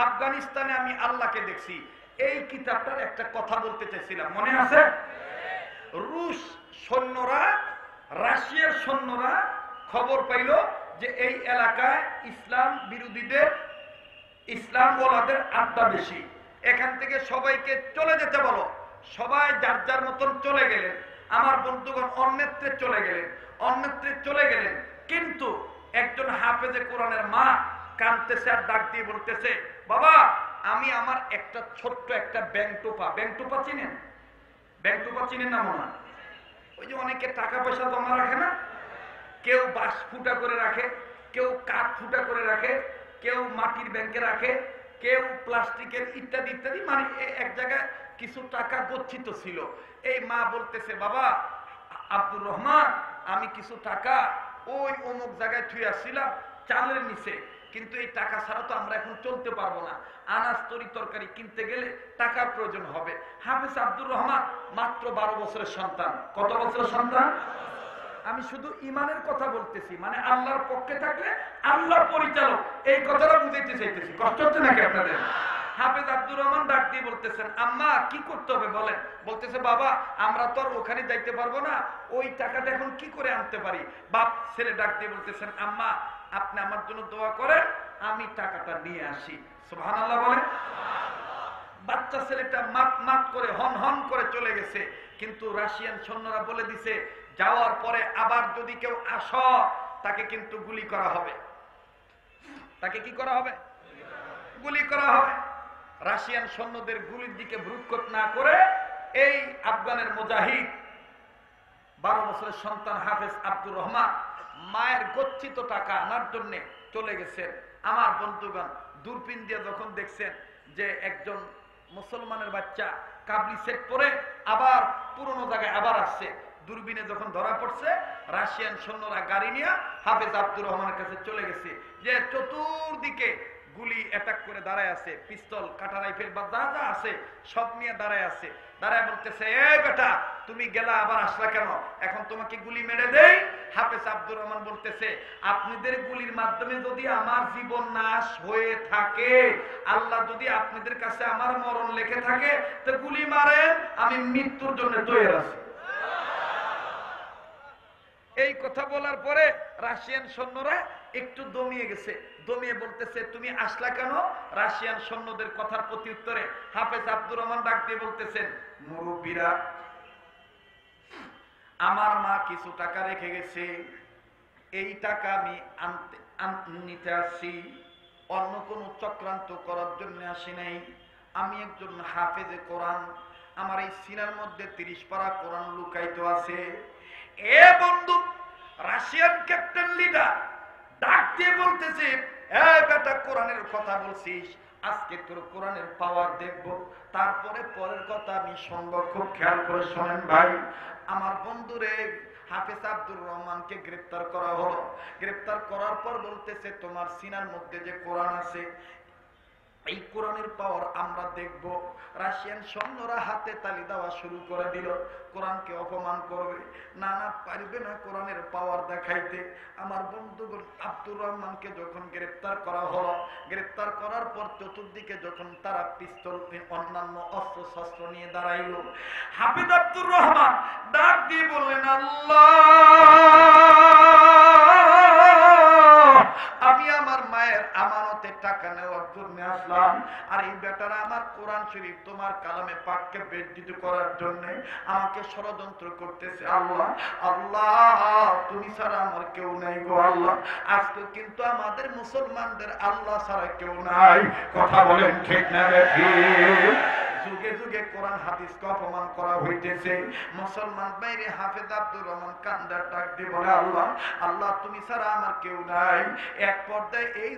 আফগানিস্তানে আমি আল্লাহকে দেখছি, এই কিতাবটার একটা কথা বলতে চাইছিলাম, মনে আছে? রুশ সৈন্যরা, রাশিয়ার সৈন্যরা খবর পাইল যে এই এলাকায় ইসলাম বিরোধীদের, ইসলাম ওলাদের আড্ডা বেশি, এখান থেকে সবাইকে চলে যেতে বলো। সবাই যার যার মতন চলে গেলেন। আমার বন্ধুগণ অন্যত্রে চলে গেলেন, অন্যত্রে চলে গেলেন। কিন্তু একজন হাফেজে কোরআনের মা কাঁদতেছে আর ডাক দিয়ে বলতেছে, বাবা আমি আমার একটা ছোট্ট একটা ব্যাংটোপা, ব্যাংটোপা চিনেন? ব্যাংটোপা চিনেন না মনে? ওই যে অনেকে টাকা পয়সা জমা রাখে না, কেউ বাঁশ ফুটা করে রাখে, কেউ কাঠ ফুটা করে রাখে, কেউ মাটির ব্যাংকে রাখে, কেউ প্লাস্টিকের ইত্যাদি ইত্যাদি, মানে এক জায়গায় কিছু টাকা গচ্ছিত ছিল। এই মা বলতেছে, বাবা আব্দুর রহমান আমি কিছু টাকা ওই অমুক জায়গায় থুয়ে আসছিলাম চালের নিচে, কিন্তু এই টাকা ছাড়া তো আমরা এখন চলতে পারবো না, আনাজ তরি তরকারি কিনতে গেলে টাকার প্রয়োজন হবে। হাফেজ আব্দুর রহমান মাত্র 12 বছরের সন্তান। কত বছরের সন্তান? আমি শুধু ইমানের কথা বলতেছি, মানে আল্লাহর পক্ষে থাকলে আল্লাহর পরিচালক, এই কথাটা বুঝাইতে চাইতেছি। কষ্ট হচ্ছে নাকি আপনাদের? হাফেজ আব্দুর রহমান ডাক দিয়ে বলতেছেন, আম্মা কি করতে হবে বলেন? বলতেছে, বাবা আমরা তো আর ওখানে যাইতে পারবো না, ওই টাকাটা এখন কি করে আনতে পারি? বাপ ছেলে ডাক দিয়ে বলতেছেন, আম্মা আপনি আমার জন্য দোয়া করেন, আমি টাকাটা নিয়ে আসি। সুবহানাল্লাহ বলেন। বাচ্চা ছেলেটা মাত মাত করে হন হন করে চলে গেছে, কিন্তু রাশিয়ান সৈন্যরা বলে দিছে যাওয়ার পরে আবার যদি কেউ আসো তাকে কিন্তু গুলি করা হবে। তাকে কি করা হবে? গুলি করা হবে। রাশিয়ান সৈন্যদের গুলির দিকে ভ্রুক্ষেপ না করে এই আফগানের মুজাহিদ 12 বছরের সন্তান হাফেজ আব্দুর রহমান মায়ের গচ্ছিত টাকা আনার জন্য চলে গেছেন। আমার বন্ধুগণ দূরবীন দিয়ে যখন দেখছেন যে একজন মুসলমানের বাচ্চা কাবলি সেট পরে আবার পুরনো জায়গায় আবার আসছে, দূরবীনে যখন ধরা পড়ছে, রাশিয়ান সৈন্যরা গাড়ি নিয়ে হাফেজ আব্দুর রহমানের কাছে চলে গেছে, যে চতুর্দিকে গুলি অ্যাটাক করে দাঁড়ায় আছে, পিস্তল কাটা রাইফেল বা যা যা আছে সব নিয়ে দাঁড়ায় আছে। দাঁড়ায় বলতেছে, এই বেটা তুমি গেলা আবার আসলা কেন? এখন তোমাকে গুলি মেরে দেই। হাফেজ আব্দুর রহমান বলতেছে, আপনাদের গুলির মাধ্যমে যদি আমার জীবন নাশ হয়ে থাকে, আল্লাহ যদি আপনাদের কাছে আমার মরণ লেখে থাকে, তো গুলি মারেন, আমি মৃত্যুর জন্য তৈরি আছি। এই কথা বলার পরে রাশিয়ান সৈন্যরা একটু দমিয়ে গেছে, দমিয়ে বলতেছে, তুমি আসলা কেন? রাশিয়ান সৈন্যদের কথার প্রতি উত্তরে হাফেজ আব্দুর রহমান ডাক দিয়ে বলতেছেন, মুরব্বীরা আমার মা কিছু টাকা রেখে গেছে, এই টাকা আমি নিতে আসছি, অন্য কোন চক্রান্ত করার জন্য আসি নাই। আমি একজন হাফেজে কোরআন, আমার এই সিনার মধ্যে 30 পারা কোরআন লুকায়িত আছে। এ বন্ধু রাশিয়ান ক্যাপ্টেন লিডার ডাক দিয়ে বলতেছে, এই বেটা কোরআনের কথা বলছিস, আজকে তোর কোরআনের পাওয়ার দেখবো, তারপরে পরের কথা আমি শুনবো। খুব খেয়াল করে শোনেন ভাই আমার বন্ধুরে। হাফেজ আব্দুর রহমানকে গ্রেফতার করা হলো। গ্রেফতার করার পর বলতেছে, তোমার সিনার মধ্যে যে কোরআন আছে, এই কোরআনের পাওয়ার আমরা দেখব। রাশিয়ান সৈন্যরা হাতে তালি দেওয়া শুরু করে দিল, কোরআনকে অপমান করবে, না না পারবে না কোরআনের পাওয়ার দেখাইতে। আমার বন্ধুগণ আব্দুর রহমানকে যখন গ্রেফতার করা হলো, গ্রেফতার করার পর চতুর্দিকে যখন তারা পিস্তল অন্যান্য অস্ত্র শস্ত্র নিয়ে দাঁড়াইল, হাফেজ আব্দুর রহমান ডাক দিয়ে বললেন, আল্লাহ আমি আমার মায়ের আমানতে টাকা নেওয়ার জন্য আসলাম, আর এই বেটারা আমার কোরআন শরীফ তোমার কালামে পাককে বেজ্জিত করার জন্য আমাকে ষড়যন্ত্র করতেছে। আল্লাহ আল্লাহ তুমি ছাড়া আমার কেউ নাই গো আল্লাহ। আজকে কিন্তু আমাদের মুসলমানদের আল্লাহ ছাড়া কেউ নাই। কথা বলেন ঠিক না ঠিক? যুগে যুগে কোরআন হাদিসকে অপমান করা হইতেছে। মুসলমান বাইরে হাফেজ আব্দুর রহমান কান্দার ডাক দিয়ে বলে, আল্লাহ আল্লাহ তুমি ছাড়া আমার কেউ নাই। এক পর্যায়ে এই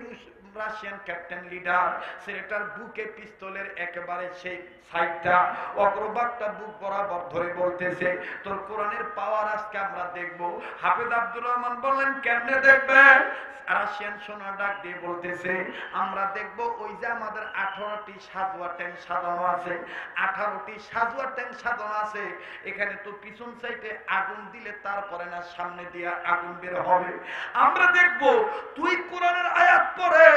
রাশিয়ান ক্যাপ্টেন লিডার ছেলেটার বুকে পিস্তলের একেবারে সেই সাইডটা অগ্রভাগটা বুক বরাবর ধরে বলতেছে, তোর কোরআনের পাওয়ার আজকে আমরা দেখবো। হাফেজ আব্দুর রহমান বললেন, কেমনে দেখবেন? রাশিয়ান সোনা ডাক দিয়ে বলতেছে, আমরা দেখবো ওই যে আমাদের 18টি সাজোয়া ট্যাঙ্ক সাজানো আছে, 18টি সাজোয়া ট্যাঙ্ক সাজানো আছে, এখানে তো পিছন সাইডে আগুন দিলে তারপরে না সামনে দিয়ে আগুন বের হবে। আমরা দেখবো তুই কোরআনের আয়াত পড়ে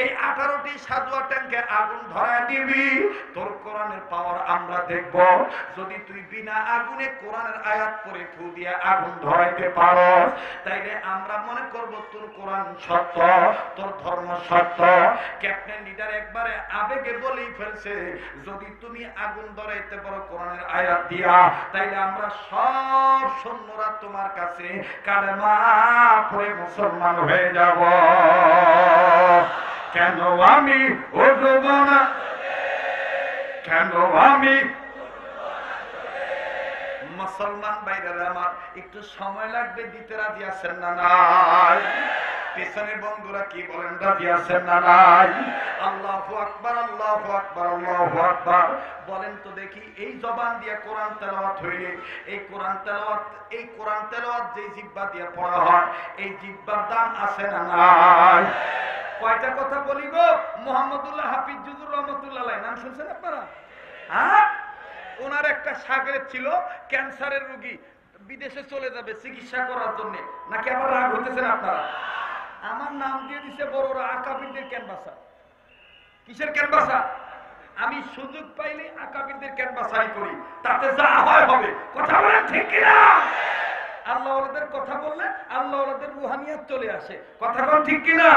এই 18টি সাদুয়া ট্যাঙ্কে আগুন ধরায় দিবি, তোর কোরআনের পাওয়ার আমরা দেখব। যদি তুই বিনা আগুনে কোরআনের আয়াত পড়ে ফু দিয়ে আগুন ধরাইতে পারো, তাইলে আমরা মনে করব তোর কোরআন সত্য, তোর ধর্ম সত্য। ক্যাপ্টেন লিডার একবারে আবেগে বলেই ফেলছে, যদি তুমি আগুন ধরাইতে পারো কোরআনের আয়াত দিয়া, তাইলে আমরা সব সৈন্যরা তোমার কাছে কালেমা পড়ে মুসলমান হয়ে যাব। কেন আমি উঠব না, কেন আমি মুসলমান ভাইরা আমার একটু সময় লাগবে, দিতে রাজি আছেন না নাই? পিছনের বন্ধুরা কি বলেন, রাজি আছেন না নাই? আল্লাহু আকবার, আল্লাহু আকবার, আল্লাহু আকবার বলেন তো দেখি। এই জবান দিয়ে কোরআন তেলাওয়াত হইলে, এই কোরআন তেলাওয়াত যে জিহ্বা দিয়ে পড়া হয়, এই জিহ্বার দাম আছে না নাই? কয়টা কথা বলি গো। মুহাম্মদুল্লাহ হাফিজ জুজুর রহমাতুল্লাহ আলাইহি নাম শুনছেন আপনারা? হ্যাঁ, ওনার একটা শাগরেদ ছিল ক্যান্সারের রোগী, বিদেশে চলে যাবে চিকিৎসা করার জন্য। নাকি আবার রাগ হইতেছেন আপনারা? আমার নাম দিয়ে দিছে বড়রা আকাবিরদের ক্যানভাসা। কিসের ক্যানভাসা? আমি সুযোগ পাইলে আকাবিরদের ক্যানভাসাই করি, তাতে যা হয় হবে। কথা বলেন ঠিক কিনা? আল্লাহ ওয়ালাদের কথা বললে আল্লাহ ওয়ালাদের রুহানিয়াত চলে আসে। কথা বলেন ঠিক কিনা?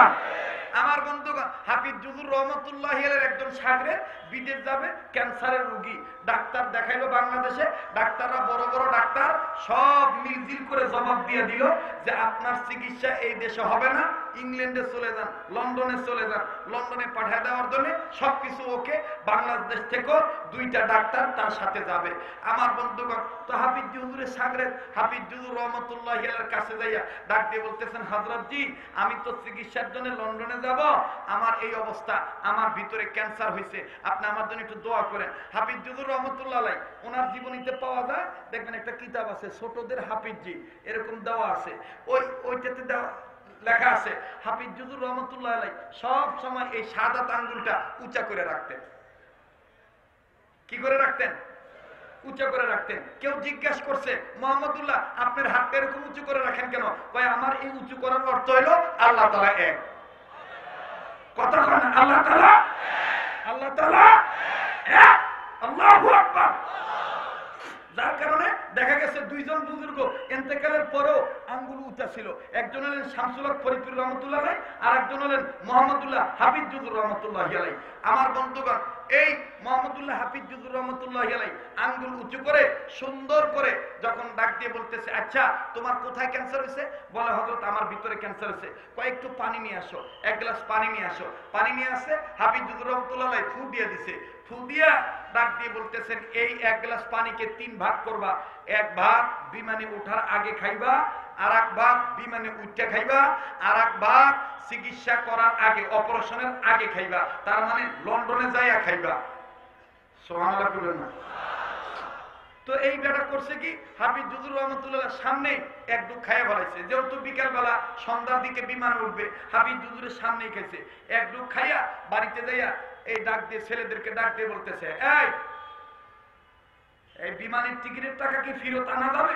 আমার বন্ধুগণ, হাফিজ জুজুর রহমাতুল্লাহ আলাইহির একজন শাগরেদ বিদেশ যাবে, ক্যান্সারের রোগী। ডাক্তার দেখাইলো বাংলাদেশে, ডাক্তাররা বড় বড় ডাক্তার সব মিলজিল করে জবাব দিয়ে দিল যে আপনার চিকিৎসা এই দেশে হবে না, ইংল্যান্ডে চলে যান, লন্ডনে চলে যান। লন্ডনে পাঠিয়ে দেওয়ার জন্য সবকিছু ওকে। বাংলাদেশ থেকেও 2টা ডাক্তার তার সাথে যাবে। আমার বন্ধুগণ, তো হাফিজ জুজুরের শাগরেদ হাফিজ জুজুর রহমাতুল্লাহ আলাইহির কাছে যাইয়া ডাক দিয়ে বলতেছেন, হযরত জি, আমি তো চিকিৎসার জন্য লন্ডনে যাব, আমার এই অবস্থা, আমার ভিতরে ক্যান্সার হয়েছে, আপনি আমার জন্য একটু দোয়া করেন। হাফিজ জুজুর রহমাতুল্লাহ আলাইহি ওনার জীবনীতে পাওয়া যায়, দেখবেন একটা কিতাব আছে ছোটদের হাফিজজি, এরকম দেওয়া আছে। ওইটাতে দেওয়া লেখা আছে হাফিজ জুজুর রহমাতুল্লাহ আলাইহি সব সময় এই শাহাদাত আঙ্গুলটা উঁচা করে রাখতেন। কি করে রাখতেন? উঁচা করে রাখতেন। কেউ জিজ্ঞাসা করছে, মুহাম্মদুল্লাহ আপনার হাতটা এরকম উঁচু করে রাখেন কেন? কয় আমার এই উঁচু করার অর্থ হলো আল্লাহ তাআলা এক। কথা বলেন, আল্লাহ তাআলা, আল্লাহ তাআলা এক। আল্লাহু আকবার। যার কারণে দেখা গেছে 2জন বুজুর্গ ইন্তেকালের পরেও আঙ্গুল উঁচা ছিল। একজন হলেন শামসুল হক ফরিদপুর রহমাতুল্লাহ আলাইহি, আর একজন হলেন মুহাম্মদুল্লাহ হাফিজ জুজুর রহমাতুল্লাহ আলাইহি। আমার বন্ধুগণ, এই মুহাম্মদুল্লাহ হাফিজ জুজুর রহমাতুল্লাহ আলাইহি আঙ্গুল উঁচু করে সুন্দর করে যখন ডাক দিয়ে বলতেছে, আচ্ছা তোমার কোথায় ক্যান্সার হয়েছে? বলে, হযরত আমার ভিতরে ক্যান্সার হয়েছে। কয়েকটু পানি নিয়ে আসো, 1 গ্লাস পানি নিয়ে আসো। পানি নিয়ে আসে, হাফিজ জুজুর রহমাতুল্লাহ আলাইহি ফু দিয়ে দিছে। ফু দিয়া ডাক দিয়ে বলতেছেন, এই 1 গ্লাস পানিকে 3 ভাগ করবা। 1 ভাগ বিমানে ওঠার আগে খাইবা, আর 1 ভাগ বিমানে উঠতে খাইবা, আর 1 ভাগ চিকিৎসা করার আগে, অপারেশনের আগে খাইবা। তার মানে লন্ডনে যাইয়া খাইবা। সুবহানাল্লাহ বলেন না? তো এই বেটা করছে কি, হাফিজ জুজুর রহমাতুল্লাহ সামনে এক ডুব খাইয়া বলাইছে। যেহেতু বিকাল বেলা সন্ধ্যার দিকে বিমান উঠবে, হাফিজ জুজুরের সামনেই খাইছে। এক ডুব খাইয়া বাড়িতে যাইয়া এই ডাক দিয়ে ছেলেদেরকে ডাক দিয়ে বলতেছে, এই বিমানের টিকিটের টাকা কি ফেরত আনা যাবে?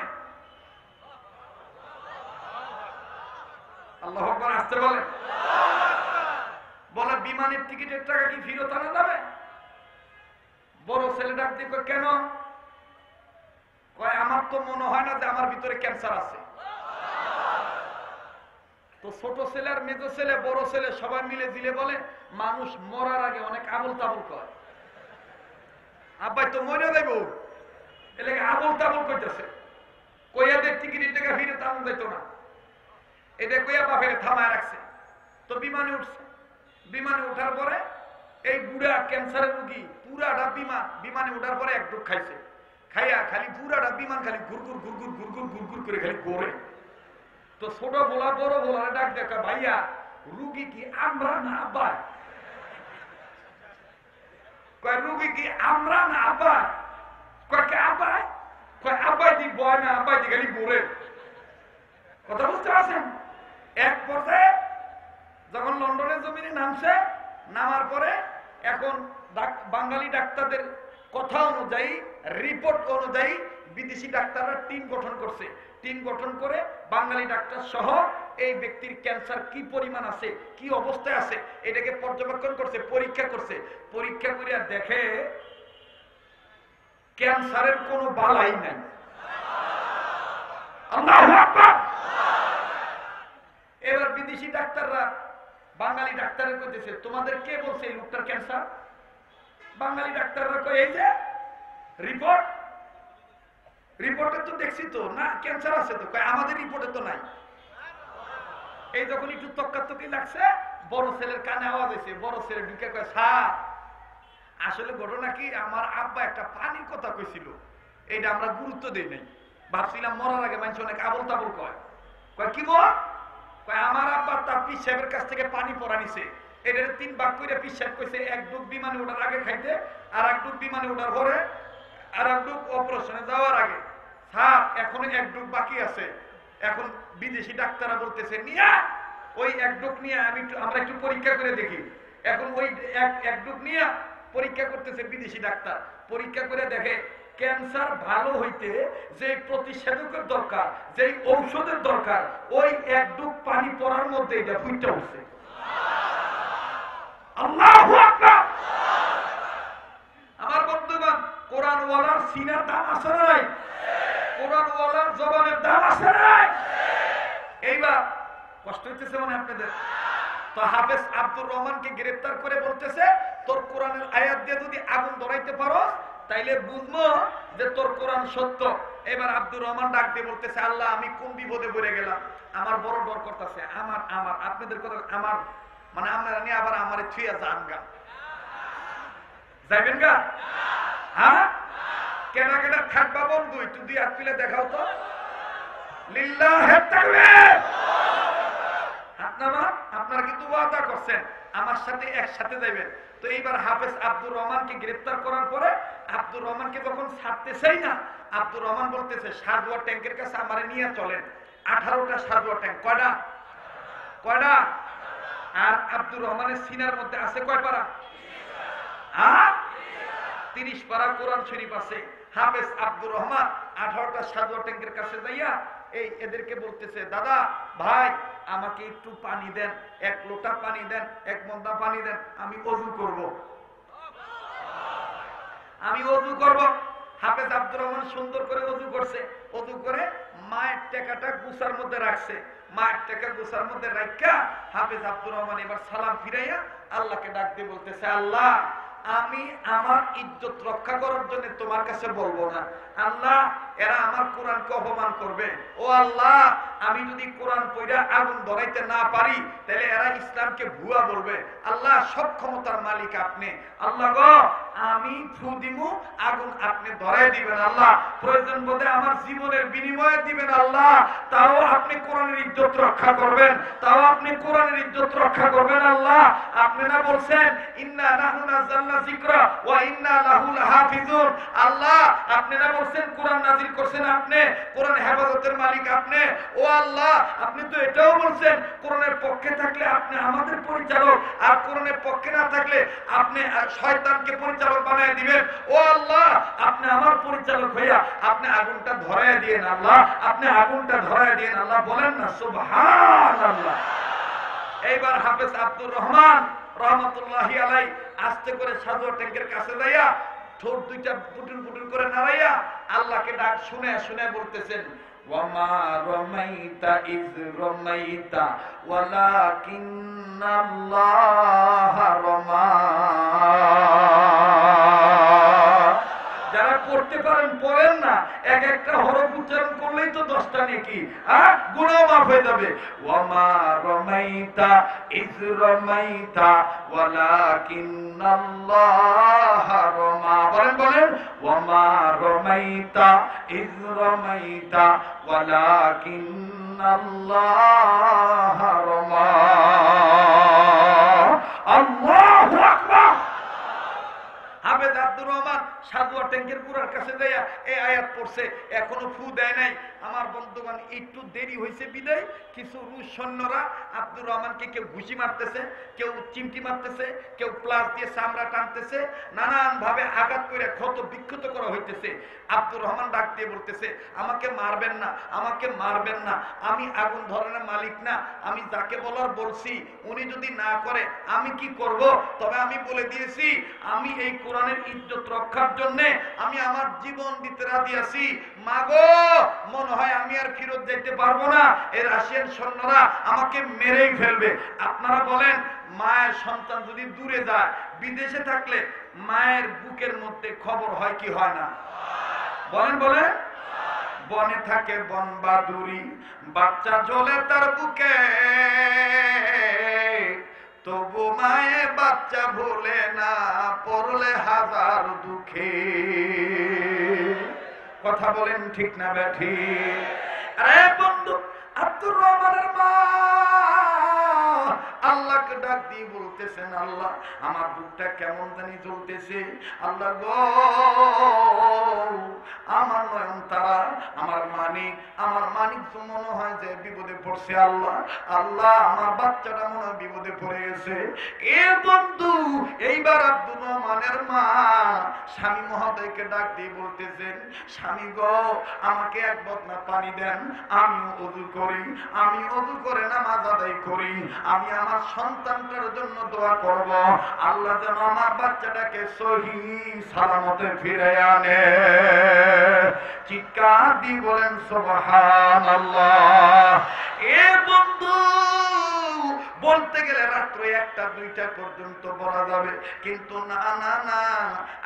আল্লাহু আকবার, আসতে বলে। বলে, বিমানের টিকিটের টাকা কি ফেরত আনা যাবে? বড় ছেলে ডাক দিয়ে কয়, কেন? কয়, আমার তো মনে হয় না যে আমার ভিতরে ক্যান্সার আছে। তো ছোট ছেলে আর মেজো ছেলে বড় ছেলে সবাই মিলে দিলে বলে, মানুষ মরার আগে অনেক আবল তাবল কয়। আব্বাই তো মরে যাইব, এলাকা আবল তাবল কইতেছে। কইয়াদের টিকিটের টাকা ফিরে তাম যাইত না, এটা কইয়া বাপের থামায় রাখছে। তো বিমানে উঠছে। বিমানে ওঠার পরে এই বুড়া ক্যান্সারের রোগী পুরাটা বিমানে ওঠার পরে এক ডুব খাইছে। খাইয়া খালি পুরাটা বিমান খালি ঘুরঘুর ঘুরঘুর ঘুরঘুর ঘুরঘুর করে খালি ঘোরে। তো ছোট বলা বড় বলার ডাক দেখা, ভাইয়া রুগী কি আমরা না আব্বা? কয়, রুগী কি আমরা না আব্বা? কয়, কে আব্বাই? কয়, আব্বাই দি বয় না, আব্বাই দি খালি ঘোরে। কথা বুঝতে পারছেন? এক পর্যায়ে যখন লন্ডনের জমিনে নামছে, নামার পরে এখন বাঙালি ডাক্তারদের কথা অনুযায়ী, রিপোর্ট অনুযায়ী বিদেশি ডাক্তাররা টিম গঠন করছে। টিম গঠন করে বাঙালি ডাক্তার সহ এই ব্যক্তির ক্যান্সার কি পরিমাণ আছে, কি অবস্থায় আছে, এটাকে পর্যবেক্ষণ করছে, পরীক্ষা করছে। পরীক্ষা করে দেখে ক্যান্সারের কোনো বালাই নাই। আল্লাহু আকবার। এবার বিদেশি ডাক্তাররা বাঙালি ডাক্তারের কইতেছে, তোমাদের কে বলছে এই লোকটার ক্যান্সার? বাঙালি ডাক্তাররা কয়, এই যে রিপোর্টে তো দেখছি তো না ক্যান্সার আছে তো। কয় আমাদের রিপোর্টে তো নাই। এই যখন একটু তক্কাতকি লাগছে, বড় ছেলের কানে আওয়াজ হয়েছে। বড় ছেলে ঢুকে কয়, স্যার আসলে ঘটনা কি, আমার আব্বা একটা পানির কথা কইছিল, এইটা আমরা গুরুত্ব দেই নাই, ভাবছিলাম মরার আগে মানুষ অনেক আবল তাবল কয়। কয় কি বল? কয় আমার আব্বা তার পীর সাহেবের কাছ থেকে পানি পরা নিছে, এটার 3 ভাগ করে পীর সাহেব কইছে, 1 ডুব বিমানে ওঠার আগে খাইতে, আর 1 ডুব বিমানে ওঠার পরে, আর 1 ডুব অপারেশনে যাওয়ার আগে। স্যার এখনো 1 ডুব বাকি আছে। এখন বিদেশি ডাক্তাররা বলতেছে, নিয়া ওই 1 ডুব নিয়ে আমরা একটু পরীক্ষা করে দেখি। এখন ওই 1 ডুব নিয়ে পরীক্ষা করতেছে বিদেশি ডাক্তার। পরীক্ষা করে দেখে ক্যান্সার ভালো হইতে যে প্রতিষেধকের দরকার, যে ঔষধের দরকার, ওই 1 ডুব পানি পড়ার মধ্যে এটা ফুটে উঠছে। আল্লাহু আকবার। আমার বন্ধুগণ, কোরআন ওয়ালার সিনার দাম আছে না নাই? কোরআন ওয়ালার জবানের দাম আছে না নাই? এইবার কষ্ট হইতেছে মানে আপনাদের? তো হাফেজ আব্দুর রহমানকে গ্রেফতার করে বলতেছে, তোর কোরআনের আয়াত দিয়ে যদি আগুন ধরাইতে পারো তাইলে বুঝবো যে তোর কোরআন সত্য। এবার আব্দুর রহমান ডাক দিয়ে বলতেছে, আল্লাহ আমি কোন বিপদে পড়ে গেলাম, আমার বড় ডর করতেছে। আমার আপনাদের কথা, আমার মানে আপনারা নিয়ে আবার আমার থুইয়া যান গা, যাইবেন গা? হ্যাঁ, কেনা কেনা থাকবা বন্ধু, একটু 2 হাত তুলে দেখাও তো। লিল্লাহে তাকবীর। আপনারা কিন্তু ওয়াদা করছেন আমার সাথে একসাথে যাবেন। তো এইবার হাফেজ আব্দুর রহমানকে গ্রেফতার করার পরে আব্দুর রহমানকে যখন ছাড়তেছেই না, আব্দুর রহমান বলতেছে, সারদুয়ার ট্যাঙ্কের কাছে আমারে নিয়ে চলেন। 18টা সারদুয়ার ট্যাঙ্ক। কয়টা? আর আব্দুর রহমানের সিনার মধ্যে আছে কয় পারা? 30 পারা কোরআন শরীফ আছে। হাফেজ আব্দুর রহমান 18টা সারদুয়ার ট্যাঙ্কের কাছে যাইয়া এদেরকে বলতেছে, দাদা ভাই আমাকে একটু পানি দেন, 1 লোটা পানি দেন, 1 মন্দা পানি দেন, আমি ওযু করব। হাফেজ আব্দুর রহমান সুন্দর করে ওযু করছে। ওযু করে মায়ের টাকাটা গুছার মধ্যে রাখছে। মায়ের টাকা গুছার মধ্যে রাখা হাফেজ আব্দুর রহমান এবার সালাম ফিরাইয়া আল্লাহকে ডাক দিয়ে বলতেছে, আল্লাহ আমি আমার ইজ্জত রক্ষা করার জন্য তোমার কাছে বলবো না। আল্লাহ এরা আমার কোরআনকে অপমান করবে। ও আল্লাহ আমি যদি কোরআন পড়া আগুন ধরাইতে না পারি তাহলে এরা ইসলামকে ভুয়া বলবে। আল্লাহ সব ক্ষমতার মালিক আপনি। আল্লাহ গো আমি ফু দিমু, আগুন আপনি ধরাই দিবেন। আল্লাহ প্রয়োজন বোধে আমার জীবনের বিনিময়ে দিবেন। আল্লাহ তাও আপনি কোরআনের ইজ্জত রক্ষা করবেন, তাও আপনি কোরআনের ইজ্জত রক্ষা করবেন। আল্লাহ আপনি না বলছেন ইন্না নাহনু নাযালনা যিকরা ওয়া ইন্না লাহু লাহাফিজুন। আল্লাহ আপনি না বলছেন কোরআন নাযিল করছেন আপনি, কোরআন হেফাজতের মালিক আপনি। ও আল্লাহ আপনি তো এটাও বলছেন কোরআনের পক্ষে থাকলে আপনি আমাদের পরিচালক, আর কোরআনের পক্ষে না থাকলে আপনি শয়তানকে পরিচালক বানায় দিবেন। ও আল্লাহ আপনি আমার পরিচালক হইয়া আপনি আগুনটা ধরায় দিয়েন। আল্লাহ আপনি আগুনটা ধরায় দিয়েন। আল্লাহ বলেন না সুবহানাল্লাহ। এইবার হাফেজ আব্দুর রহমান রহমাতুল্লাহি আলাইহি আস্তে করে সাজোয়া ট্যাঙ্কের কাছে যাইয়া ঠোঁট 2টা পুটুল পুটুল করে নাড়াইয়া আল্লাহকে ডাক শুনে শুনে বলতেছেন, ওয়ামা রামাইতা ইয রামাইতা ওয়ালাকিন্নাল্লাহ রামা। যারা পড়তে পারেন পড়েন না, একটা হরফ উচ্চারণ করলেই তো 10টা নেকি, গুনাহ মাফ হয়ে যাবে। ওয়ামা রামাইতা ইয রামাইতা ওয়ালাকিন্নাল্লাহ রামা। বলেন ওয়ামা রামাইতা ইয রামাইতা ওয়ালাকিন্নাল্লাহ রামা। আল্লাহু আকবার। হাফেজ আব্দুর রহমান সাদুয়া ট্যাঙ্কের পুরার কাছে যাইয়া এই আয়াত পড়ছে, এখনো ফু দেয় নাই। আমার বন্ধুগণ একটু দেরি হয়েছে বিদায় কিছু রুশ সৈন্যরা আব্দুর রহমানকে কেউ ঘুষি মারতেছে, কেউ চিমটি মারতেছে, কেউ প্লাস দিয়ে চামড়া টানতেছে, নানান ভাবে আঘাত করে ক্ষত বিক্ষত করা হইতেছে। আব্দুর রহমান ডাক দিয়ে বলতেছে, আমাকে মারবেন না, আমাকে মারবেন না, আমি আগুন ধরনের মালিক না, আমি যাকে বলার বলছি, উনি যদি না করে আমি কি করব? তবে আমি বলে দিয়েছি আমি এই কোরআনের ইজ্জত রক্ষার জন্য আমি আমার জীবন দিতে রাজি আছি। মাগো, মনে হয় আমি আর ফিরত যেতে পারবো না, এই রাশিয়ান সৈন্যরা আমাকে মেরেই ফেলবে। আপনারা বলেন, মায়ের সন্তান যদি দূরে যায়, বিদেশে থাকলে মায়ের বুকের মধ্যে খবর হয় কি হয় না? বলেন বলেন। বনে থাকে বন বাদুরি, বাচ্চা জ্বলে তার বুকে, তবু মায়ে বাচ্চা ভুলে না, পড়লে হাজার দুঃখে। কথা বলেন ঠিক না বেঠিক? আরে বন্ধু, আব্দুর রহমানের মা আল্লাহকে ডাক দিয়ে বলতেছেন, আল্লাহ আমার বুকটা কেমন জানি জ্বলতেছে, আল্লাহ গো আমার নয়ন তারা, আমার মানিক তো মনে হয় যে বিপদে পড়ছে। আল্লাহ আল্লাহ আমার বাচ্চাটা মনে হয় বিপদে পড়ে গেছে। এ বন্ধু, এইবার আব্দুর রহমানের মা স্বামী মহোদয়কে ডাক দিয়ে বলতেছেন, স্বামী গো আমাকে এক বদনা পানি দেন, আমি ওযু করি, আমি ওযু করে নামাজ আদায় করি, আমি আমার সন্তানটার জন্য দোয়া করব, আল্লাহ যেন আমার বাচ্চাটাকে সহি সালামতে ফিরে আনে। চিৎকার দিয়ে বলেন সুবহানাল্লাহ। এ বন্ধু, বলতে গেলে রাত্র 1টা 2টা পর্যন্ত বলা যাবে, কিন্তু না না না,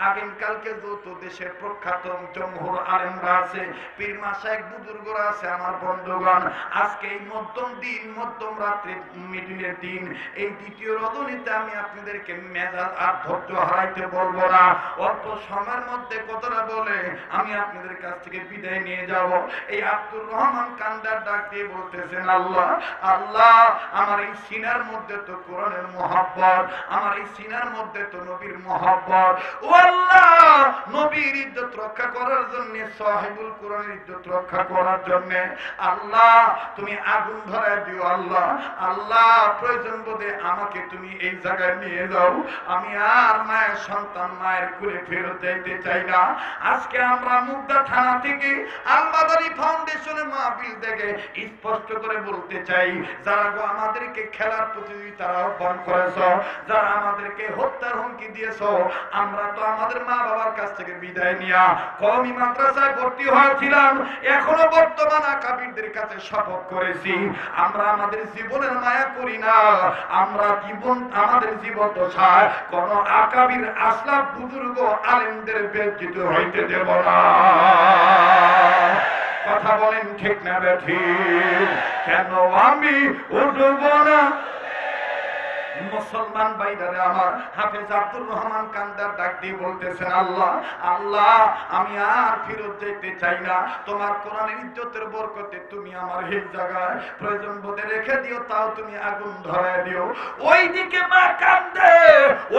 আগামীকালকে যত দেশের প্রখ্যাত জমহুর আলেমরা আছে, পীর মাশায়েখ বুজুর্গরা আছে, আমার বন্ধুগণ, আজকে এই মধ্যম দিন, মধ্যম রাত্রি, মিডিলের দিন, এই দ্বিতীয় রজনীতে আমি আপনাদেরকে মেজাজ আর ধৈর্য হারাইতে বলবো না। অল্প সময়ের মধ্যে কথাটা বলে আমি আপনাদের কাছ থেকে বিদায় নিয়ে যাব। এই আব্দুর রহমান কান্দার ডাক দিয়ে বলতেছেন, আল্লাহ আল্লাহ আমার এই সিনার মধ্যে তো কোরআনের মহব্বত, আমার এই সিনার মধ্যে তো নবীর মহব্বত। ও আল্লাহ, নবীর ইজ্জত রক্ষা করার জন্য, সাহিবুল কোরআনের ইজ্জত রক্ষা করার জন্য আল্লাহ তুমি আগুন ধরায় দিও। আল্লাহ আল্লাহ প্রয়োজন বোধে আমাকে তুমি এই জায়গায় নিয়ে যাও, আমি আর মায়ের সন্তান মায়ের কুলে ফেরত যাইতে চাই না। আজকে আমরা মুগদা থানা থেকে আল মাদানী ফাউন্ডেশনের মাহফিল থেকে স্পষ্ট করে বলতে চাই, যারা আমাদেরকে খেলার প্রতিযোগিতার আহ্বান করেছ, যারা আমাদেরকে হত্যার হুমকি দিয়েছ, আমরা তো আমাদের মা বাবার কাছ থেকে বিদায় নিয়া কওমি মাদ্রাসায় ভর্তি হয়েছিলাম, এখনো বর্তমান আকাবিরদের কাছে শপথ করেছি আমরা আমাদের জীবনের মায়া করি না, আমরা আমাদের জীবন দশায় কোন আকাবির আসলাফ বুজুর্গ আলেমদের বেজ্জিত হইতে দেব না। কথা বলেন ঠিক না বেঠিক? কেন আমি উঠব না? মুসলমান ভাইরা আমার, হাফেজ আব্দুর রহমান কান্দার ডাক দিয়ে বলতেছেন, আল্লাহ আল্লাহ আমি আর ফিরত যেতে চাই না, তোমার কোরআনের ইজ্জতের বরকতে তুমি আমার এই জায়গায় প্রয়োজন বোধে রেখে দিও, তাও তুমি আগুন ধরায় দিও। ওইদিকে মা কান্দে,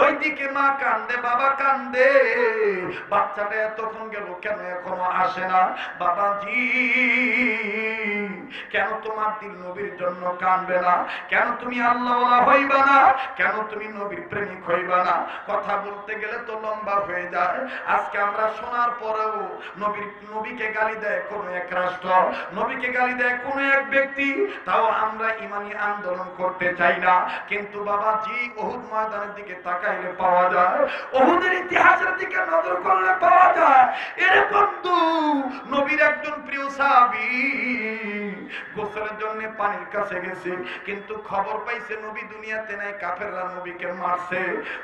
ওইদিকে মা কান্দে, বাবা কান্দে, বাচ্চাটা এতক্ষণ গেল কেন এখনো আসে না? বাবাজি কেন তোমার দিল নবীর জন্য কান্দবে না? কেন তুমি আল্লাহওয়ালা হইবা না? কেন তুমি নবীর প্রেমিক হইবা না? কথা বলতে গেলে তো লম্বা হয়ে যায়। আজকে আমরা শোনার পরেও নবীকে গালি দেয় কোন এক রাষ্ট্র, নবীকে গালি দেয় কোন এক ব্যক্তি, তাও আমরা ইমানি আন্দোলন করতে চাই না। কিন্তু বাবাজি উহুদ ময়দানের দিকে তাকাইলে পাওয়া যায়, উহুদের ইতিহাসের দিকে নজর করলে পাওয়া যায়, এর বন্ধু নবীর একজন প্রিয় সাহাবী গোসলের জন্য পানির কাছে গেছে, কিন্তু খবর পাইছে নবী দুনিয়াতে নাই, কাফেররা নবীকে মারছে,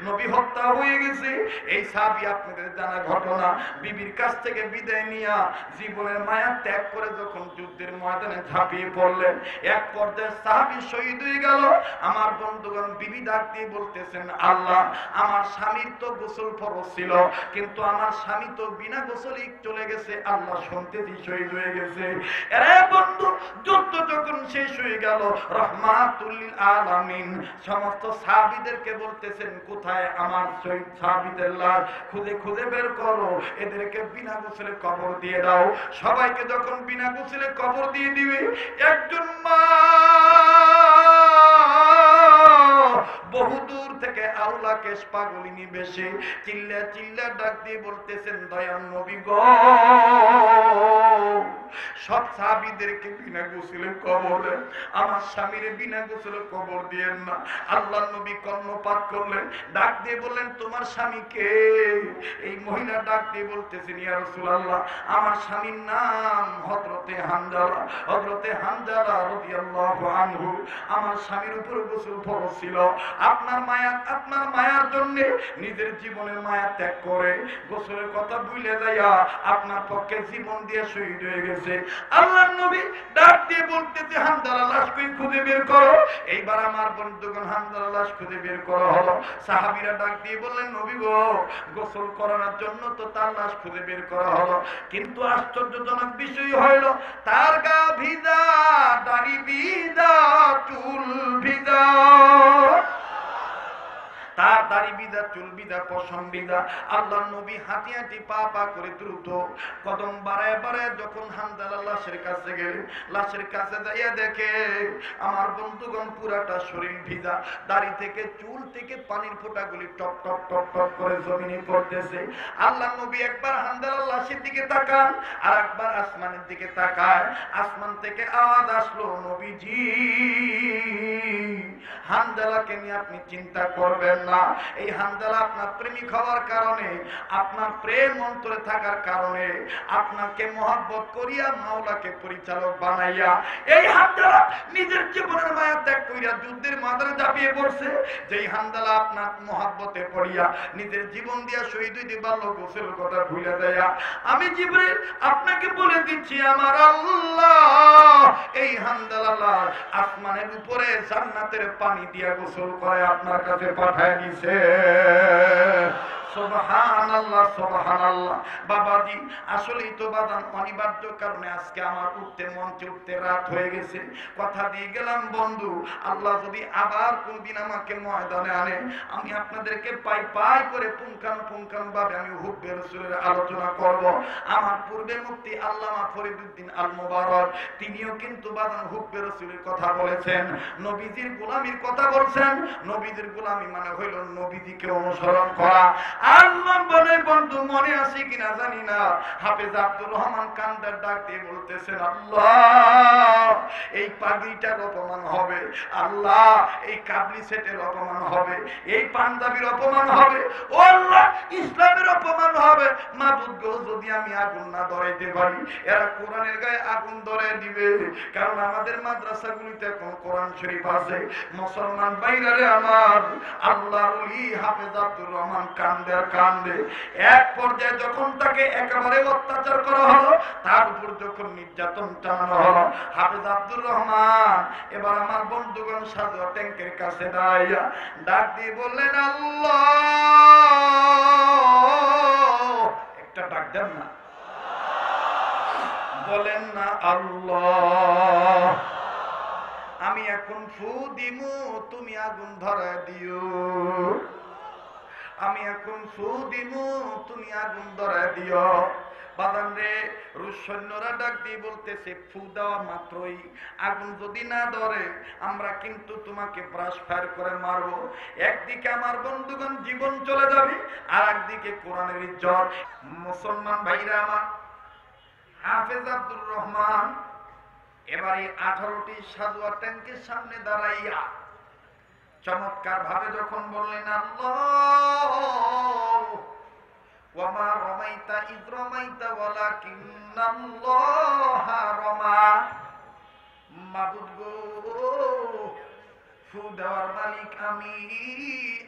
নবী হত্যা হয়ে গেছে। এই সাহাবী আপনাদের জানা ঘটনা, বিবির কাছ থেকে বিদায় নিয়া জীবনের মায়া ত্যাগ করে যখন যুদ্ধের ময়দানে ঝাঁপিয়ে পড়লেন, এক পর্যায়ে সাহাবী শহীদ হয়ে গেল। আমার বন্ধুগণ, বিবি ডাক দিয়ে বলতেছেন, আল্লাহ আমার স্বামীর তো গোসল ফরজ ছিল, কিন্তু আমার স্বামী তো বিনা গোসলই চলে গেছে, আল্লাহ শুনতেছি শহীদ হয়ে গেছে। এরে বন্ধু, যুদ্ধ যখন শেষ হয়ে গেল, রহমাতুল লিল আলামিন সমস্ত সাহাবীদেরকে বলতেছেন, কোথায় আমার শহীদ সাহাবীদের লাশ, খুঁজে খুঁজে বের করো, এদেরকে বিনা গোসলে কবর দিয়ে দাও। সবাইকে যখন বিনা গোসলে কবর দিয়ে দিবে, একজন মা বহুদূর থেকে আওলা কেশ পাগলিনী বেশে চিল্লা চিল্লা ডাক দিয়ে বলতেছেন, দয়াল নবী গো, সব সাহাবীদেরকে বিনা গোসলে কবর দেন, আমার স্বামীর বিনা গোসলে কবর দিয়েন না। আল্লাহর নবী কর্ণপাত করলেন, ডাক দিয়ে বললেন, তোমার স্বামীকে? এই মহিলা ডাক দিয়ে বলতেছেন, ইয়া রাসূলুল্লাহ, আমার স্বামীর নাম হযরতে হানজালা। হযরতে হানজালা রাদিয়াল্লাহু আনহু, আমার স্বামীর উপর গোসল ফরজ ছিল। আপনার মায়ার জন্য নিজের জীবনের মায়া ত্যাগ করে গোসলের কথা ভুলে যাইয়া আপনার পক্ষে জীবন দিয়ে শহীদ হয়ে গেছে। আল্লাহর নবী ডাক দিয়ে বলতেছে, হানজালা লাশ কই, খুঁজে বের করো। এইবার আমার বন্ধুগণ হানজালা লাশ খুঁজে বের করা হলো। সাহাবীরা ডাক দিয়ে বললেন, নবী গো, গোসল করানোর জন্য তো তার লাশ খুঁজে বের করা হলো, কিন্তু আশ্চর্যজনক বিষয় হইল তার গা ভিজা, দাড়ি ভিজা, চুল ভিজা, তার দাড়ি বিদা, চুল বিদা, পশম বিদা। আল্লাহর নবী হাঁটি হাঁটি পা পা করে দ্রুত কদম বাড়ায় বাড়ায় যখন হানজালা লাশের কাছে গেলেন, লাশের কাছে যাইয়া দেখে আমার বন্ধুগণ পুরাটা শরীর ভিজা, দাড়ি থেকে চুল থেকে পানির ফোঁটাগুলি টপ টপ টপ টপ করে জমিনে পড়তেছে। আল্লাহর নবী একবার হানজালা লাশের দিকে তাকান, আর একবার আসমানের দিকে তাকায়। আসমান থেকে আওয়াজ আসলো, নবীজি, হানজালাকে নিয়ে আপনি চিন্তা করবেন না। এই হানজালা আপনার প্রেমিক হওয়ার কারণে, আপনার প্রেম অন্তরে থাকার কারণে, আপনাকে মহব্বত করিয়া মাওলাকে পরিচালক বানাইয়া এই হানজালা নিজের জীবনের মায়া ত্যাগ করিয়া যুদ্ধের ময়দানে ঝাঁপিয়ে পড়ছে। যেই হানজালা আপনার মহব্বতে পড়িয়া নিজের জীবন দিয়া শহীদ হইতে পারলো, গোসলের কথা ভুলে যাইয়া, আমি জিবরিল আপনাকে বলে দিচ্ছি, আমার আল্লাহ এই হানজালা আসমানের উপরে জান্নাতের পানি দিয়া গোসল করে আপনার কাছে পাঠায় দিছে। সুবহানাল্লাহ, সুবহানাল্লাহ। বাবাজি, আসলেই তো বাদান অনিবার্য কারণে আজকে আমার উঠতে মঞ্চে উঠতে রাত হয়ে গেছে। কথা দিয়ে গেলাম বন্ধু, আল্লাহ যদি আবার কোনদিন আমাকে ময়দানে আনে, আমি আপনাদেরকে পাই পাই করে পুঙ্খানুপুঙ্খানু ভাবে আমি হুব্বে রাসূলের আলোচনা করব। আমার পূর্বে মুফতি আল্লামা ফরিদউদ্দিন আল মুবারক, তিনিও কিন্তু বাদান হুব্বে রাসূলের কথা বলেছেন, নবীজির গোলামির কথা বলছেন। নবীজির গোলামি মানে হইল নবীজিকে অনুসরণ করা। আল্লাহ বলে, বন্ধু মনে আছে কিনা জানি না, হাফেজ আব্দুর রহমান কান্দার ডাক দিয়ে বলতেছেন, আল্লাহ এই পাগড়িটার অপমান হবে, আল্লাহ এই কাবলি সেটের অপমান হবে, এই পাঞ্জাবির অপমান হবে, ও আল্লাহ ইসলামের অপমান হবে। মাবুদ গো, যদি আমি আগুন না ধরাইতে পারি, এরা কোরআনের গায়ে আগুন ধরে দিবে। কারণ আমাদের মাদ্রাসাগুলিতে এখন কোরআন শরীফ আছে। মুসলমান বাইরে আমার আল্লাহর ওলি হাফেজ আব্দুর রহমান কান্দে আর কান্দে। এক পর্যায়ে যখন তাকে একেবারে অত্যাচার করা হলো, তার উপর যখন নির্যাতন চালানো হলো, হাফেজ আব্দুর রহমান এবার আমার বন্ধুগণ সাজোয়া ট্যাঙ্কের কাছে দাঁড়াইয়া ডাক দিয়ে বললেন, আল্লাহ, একটা ডাক দেন না, বলেন না আল্লাহ, আমি এখন ফু দিমু, তুমি আগুন ধরা দিও। আমি এখন ফু দিমু, তুমি আগুন ধরা দিও। বাদান রে, রুশ সৈন্যরা ডাক দিয়ে বলতেছে, ফু দেওয়া মাত্রই আগুন যদি না ধরে, আমরা কিন্তু তোমাকে ব্রাশ ফায়ার করে মারবো। একদিকে আমার বন্ধুগণ জীবন চলে যাবে, আর একদিকে কোরআনের ইজ্জত। মুসলমান ভাইরা আমার, হাফেজ আব্দুর রহমান এবারে 18টি সাজোয়া ট্যাঙ্কের সামনে দাঁড়াইয়া চমৎকার ভাবে যখন বললেন, আল্লাহ ওয়া মা রামাইতা ইয রামাইতা ওয়ালাকিন্নাল্লাহা রামা। মাবুদ গো, ফু দেওয়ার মালিক আমি,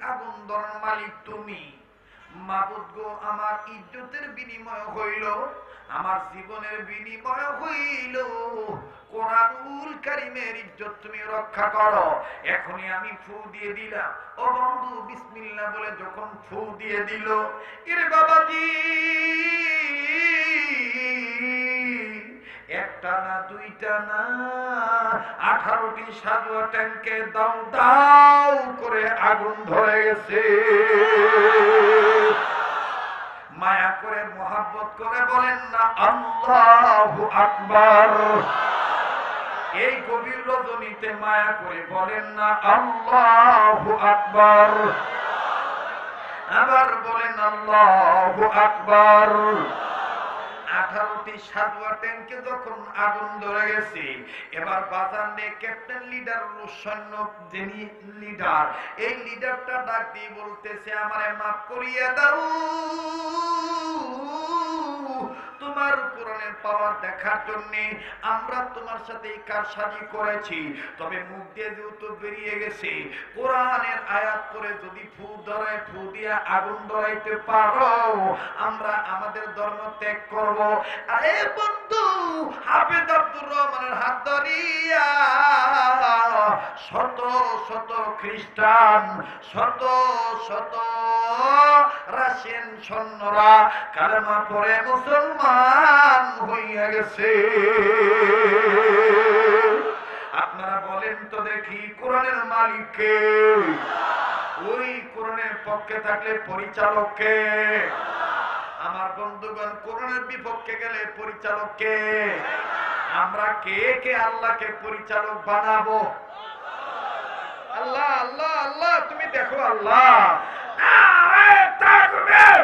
আগুন ধরার মালিক তুমি। মাবুদ গো, আমার ইজ্জতের বিনিময় হইল, আমার জীবনের বিনিময় হইল, কোরআনুল কারীমের ইজ্জত তুমি রক্ষা করো। এখনই আমি ফু দিয়ে দিলাম। ও বন্ধু, বিসমিল্লাহ বলে যখন ফু দিয়ে দিল, এর বাবাজি এক একটা না দুইটা না 18টি সাজোয়া ট্যাঙ্কে দাও দাও করে আগুন ধরে গেছে। মায়া করে মোহাব্বত করে বলেন না আল্লাহু আকবার। এই গভীর রজনীতে মায়া করে বলেন না আল্লাহু আকবার। আবার বলেন আল্লাহু আকবার। 18টি সাজোয়া ট্যাঙ্কে যখন আগুন ধরে গেছে, এবার বাজার নিয়ে ক্যাপ্টেন লিডার সৈন্য যিনি লিডার, এই লিডারটা ডাক দিয়ে বলতেছে আমারে মাফ করিয়ে দাও, তোমার কোরআনের পাওয়ার দেখার জন্য আমরা তোমার সাথে কারসাজি করেছি, তবে মুখ দিয়ে যেহেতু বেরিয়ে গেছে, কোরআনের আয়াত করে যদি ফু ধরায় ফু দিয়ে আগুন ধরাইতে পারো আমরা আমাদের ধর্ম ত্যাগ করব। আরে বন্ধু, হাফেজ আব্দুর রহমানের হাত ধরিয়া শত শত খ্রিস্টান, শত শত রাশিয়ান সৈন্যরা কালেমা পড়ে মুসলমান হইয়া গেছে। আপনারা বলেন তো দেখি কোরআনের মালিক কে? ওই কোরআনের পক্ষে থাকলে পরিচালক কে? আমার বন্ধুগণ, কোরআনের বিপক্ষে গেলে পরিচালক কে? আমরা কে কে আল্লাহকে পরিচালক বানাবো? আল্লাহ আল্লাহ আল্লাহ, তুমি দেখো আল্লাহ। নারে তাকবীর,